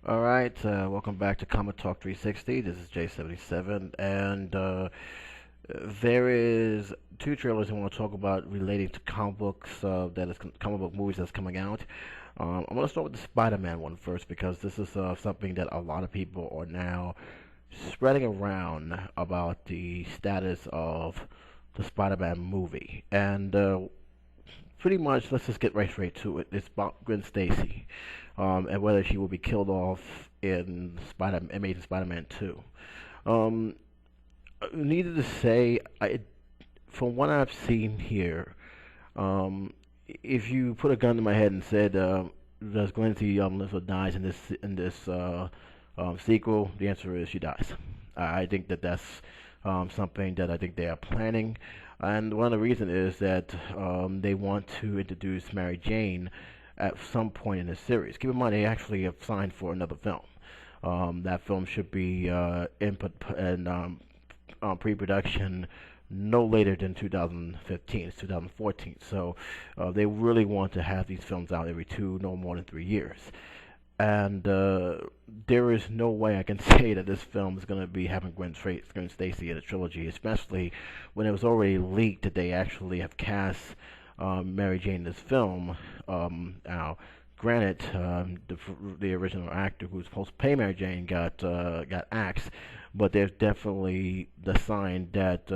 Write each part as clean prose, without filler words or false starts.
All right, welcome back to Comic Talk 360. This is J77, and there is two trailers I want to talk about relating to comic books comic book movies that's coming out. I'm going to start with the Spider-Man one first because this is something that a lot of people are now spreading around about the status of the Spider-Man movie, and pretty much, let's just get right straight to it. It's about Gwen Stacy, and whether she will be killed off in Amazing Spider-Man 2. Um, Needless to say, from what I've seen here, um, if you put a gun to my head and said, "Does Gwen Stacy live or dies in this sequel?" The answer is she dies. I think that that's something that I think they are planning, and one of the reasons is that they want to introduce Mary Jane at some point in the series. Keep in mind they actually have signed for another film. That film should be input and pre-production no later than 2015. It's 2014. So they really want to have these films out every no more than 3 years. And there is no way I can say that this film is going to be having Gwen Stacy in a trilogy, especially when it was already leaked that they actually have cast Mary Jane in this film. Now, granted, the original actor who was supposed to play Mary Jane got axed, but there's definitely the sign that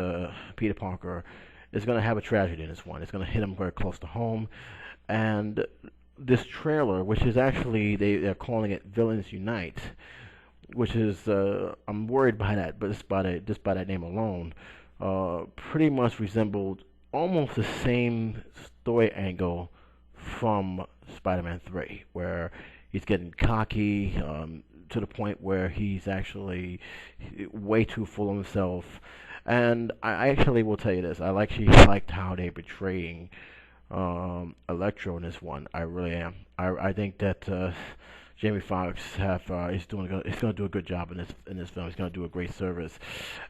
Peter Parker is going to have a tragedy in this one. It's going to hit him very close to home, and this trailer, which is actually they're calling it Villains Unite, which is I'm worried by that, but just by that name alone, pretty much resembled almost the same story angle from Spider-Man 3, where he's getting cocky to the point where he's actually way too full of himself. And I actually will tell you this: actually liked how they portraying Electro in this one. I really am. I think that Jamie Foxx is going to do a good job in this film. He's going to do a great service,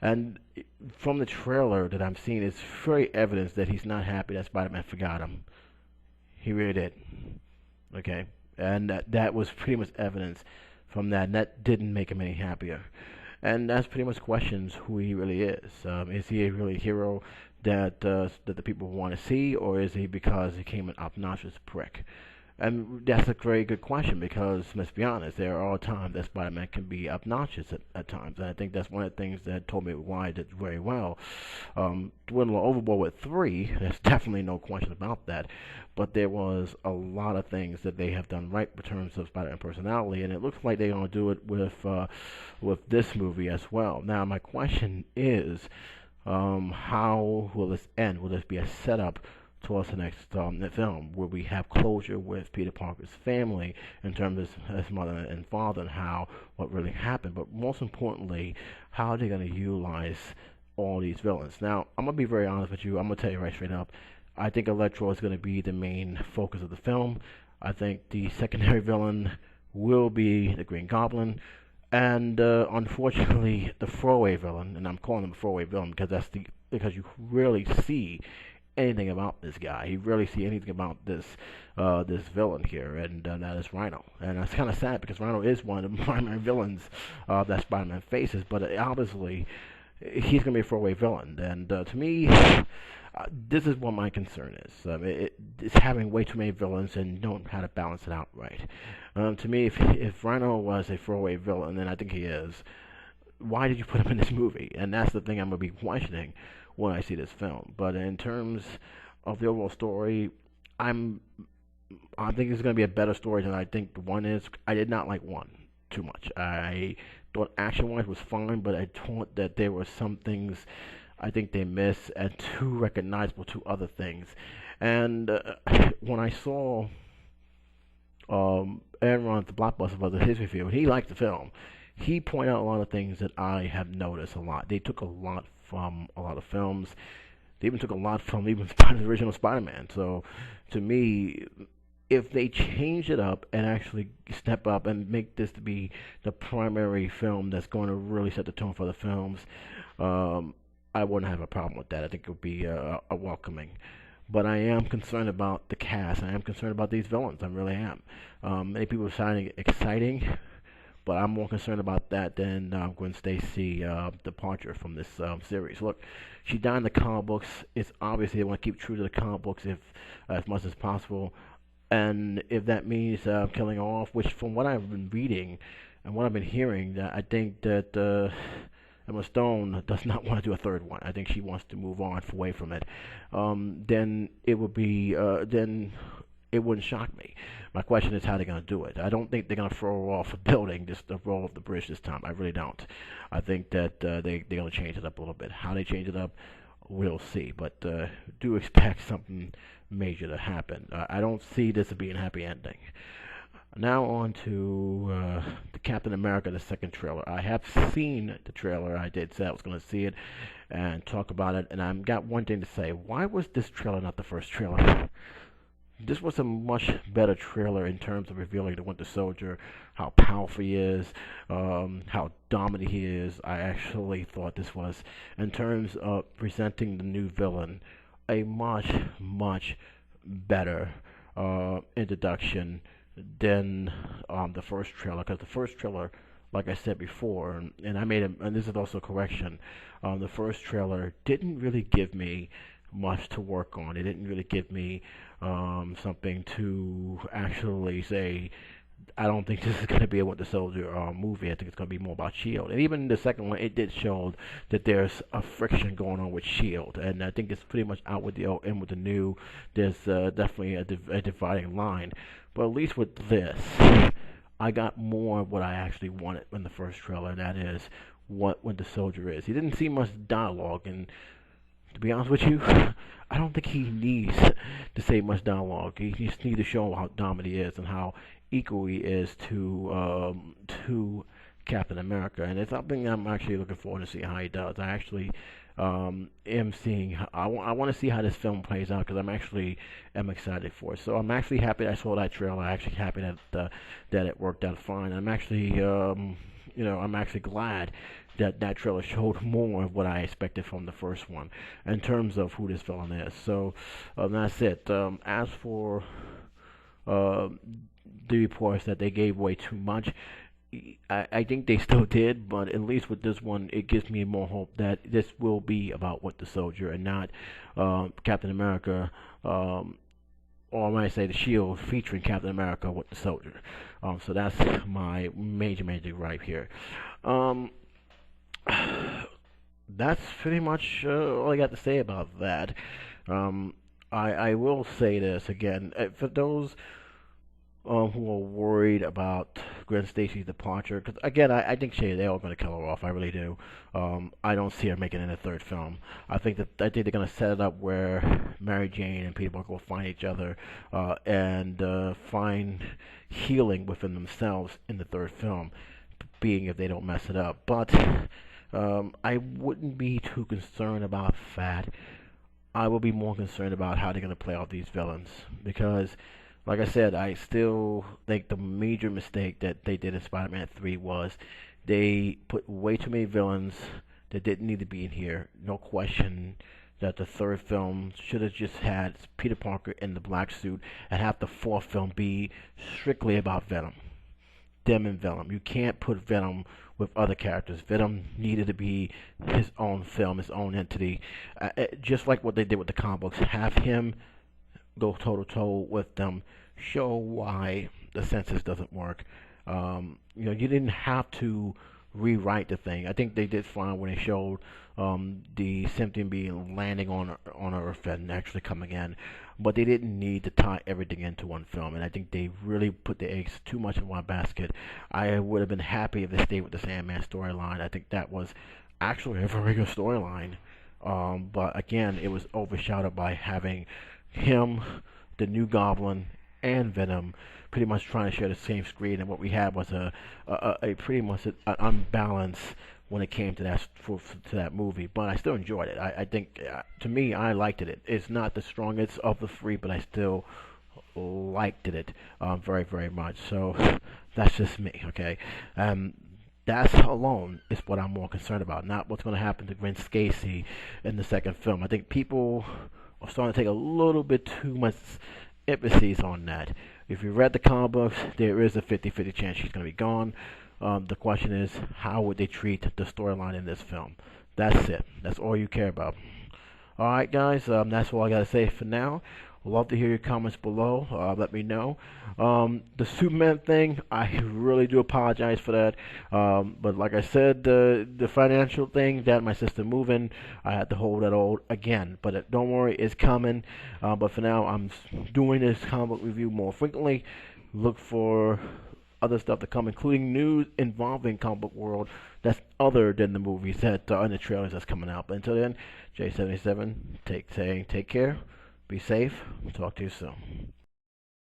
and from the trailer that I'm seeing, it's very evident that he's not happy that Spider-Man forgot him. He really did. Okay, and that was pretty much evidence from that. And that didn't make him any happier. And that's pretty much questions who he really is. Is he a really hero that the people want to see, or is he because he came an obnoxious prick? And that's a very good question because let's be honest, there are times that Spider-Man can be obnoxious at times, and I think that's one of the things that Tobey Maguire did very well. Went a little overboard with 3. There's definitely no question about that, but there was a lot of things that they have done right in terms of Spider-Man personality, and it looks like they're going to do it with this movie as well. Now, my question is, how will this end? Will this be a setup towards the next film? Will we have closure with Peter Parker's family in terms of his mother and father and what really happened? But most importantly, how are they going to utilize all these villains? Now, I'm going to be very honest with you. I'm going to tell you right straight up. I think Electro is going to be the main focus of the film. I think the secondary villain will be the Green Goblin. And unfortunately, the throwaway villain, and I'm calling him a throwaway villain because you rarely see anything about this guy. You rarely see anything about this villain here, and that is Rhino. And it's kind of sad because Rhino is one of the primary villains that Spider-Man faces, but obviously he's going to be a throwaway villain. And to me, this is what my concern is. It's having way too many villains and don't know how to balance it out right. To me, if Rhino was a throwaway villain, and I think he is, why did you put him in this movie? And that's the thing I'm going to be questioning when I see this film. But in terms of the overall story, I think it's going to be a better story than I think the one is. I did not like one too much. I thought action-wise was fine, but I thought that there were some things I think they missed and too recognizable to other things. And when I saw Aaron the Blockbuster Brothers his review, he liked the film. He pointed out a lot of things that I have noticed a lot. They took a lot from a lot of films. They even took a lot from even the original Spider-Man. So, to me, if they change it up and actually step up and make this to be the primary film that's going to really set the tone for the films, um, I wouldn't have a problem with that. I think it would be a welcoming. But I am concerned about the cast. I am concerned about these villains. I really am. Many people are finding it exciting, but I'm more concerned about that than Gwen Stacy departure from this series. Look, she died in the comic books. It's obviously they want to keep true to the comic books if as much as possible, and if that means killing her off, which from what I've been reading and what I've been hearing, that I think that Emma Stone does not want to do a third one. I think she wants to move on away from it. Then it would be then it wouldn't shock me. My question is how they're going to do it. I don't think they're going to throw her off a building, just to roll off the bridge this time. I really don't. I think that they're going to change it up a little bit. How they change it up, we'll see. But do expect something major to happen. I don't see this as being a happy ending. Now on to the Captain America, the second trailer. I have seen the trailer. I did say I was going to see it and talk about it. And I've got one thing to say. Why was this trailer not the first trailer? This was a much better trailer in terms of revealing the Winter Soldier, how powerful he is, how dominant he is. I actually thought this was, in terms of presenting the new villain, a much, much better introduction than the first trailer. Because the first trailer, like I said before, and I made it, and this is also a correction, the first trailer didn't really give me much to work on. It didn't really give me something to actually say, I don't think this is going to be a Winter Soldier movie. I think it's going to be more about Shield. And even the second one, it did show that there's a friction going on with Shield, and I think it's pretty much out with the old and with the new. There's definitely a dividing line. But at least with this, I got more of what I actually wanted in the first trailer. And that is what Winter Soldier is. He didn't see much dialogue, and to be honest with you, I don't think he needs to say much dialogue. He just needs to show how dominant he is and how equal he is to Captain America. And it's something I'm actually looking forward to see how he does. I actually am seeing. I want to see how this film plays out because I'm excited for it. So I'm actually happy I saw that trailer. I'm actually happy that it worked out fine. I'm actually I'm actually glad that trailer showed more of what I expected from the first one in terms of who this villain is. So that's it. As for the reports that they gave away too much, I think they still did, but at least with this one, it gives me more hope that this will be about Winter Soldier and not Captain America, or I might say the Shield featuring Captain America with the Soldier. So that's my major gripe here. That's pretty much all I got to say about that. I will say this again for those who are worried about Gwen Stacy's departure. Because again, I think they're all going to kill her off. I really do. I don't see her making it in a third film. I think they're going to set it up where Mary Jane and Peter Parker will find each other and find healing within themselves in the third film, being if they don't mess it up. But I wouldn't be too concerned about that. I will be more concerned about how they're going to play off these villains because, like I said, I still think the major mistake that they did in Spider-Man 3 was they put way too many villains that didn't need to be in here. No question that the third film should have just had Peter Parker in the black suit and have the fourth film be strictly about Venom. Them and Venom. You can't put Venom with other characters. Venom needed to be his own film, his own entity. Just like what they did with the comic books. Have him go toe-to-toe with them. Show why the census doesn't work. You didn't have to rewrite the thing. I think they did fine when they showed the symptom being landing on Earth and actually coming in, but they didn't need to tie everything into one film. And I think they really put the eggs too much in one basket. I would have been happy if they stayed with the Sandman storyline. I think that was actually a very good storyline. But again, it was overshadowed by having him, the new Goblin, and Venom pretty much trying to share the same screen, and what we had was a pretty much an unbalance when it came to that movie. But I still enjoyed it. I think to me, I liked it. It's not the strongest of the three, but I still liked it very, very much. So that's just me, okay? That alone is what I'm more concerned about, not what's going to happen to Gwen Stacy in the second film. I think people are starting to take a little bit too much emphasis on that. If you read the comic books, there is a 50-50 chance she's going to be gone. The question is, how would they treat the storyline in this film? That's it. That's all you care about. All right, guys. That's all I gotta say for now. I'd love to hear your comments below. Let me know. The Superman thing, I really do apologize for that. But like I said, the financial thing got my system moving. I had to hold that all again. But don't worry, it's coming. But for now, I'm doing this comic book review more frequently. Look for other stuff to come, including news involving comic book world that's other than the movies that and the trailers that's coming out. But until then, J77, take care, be safe, talk to you soon.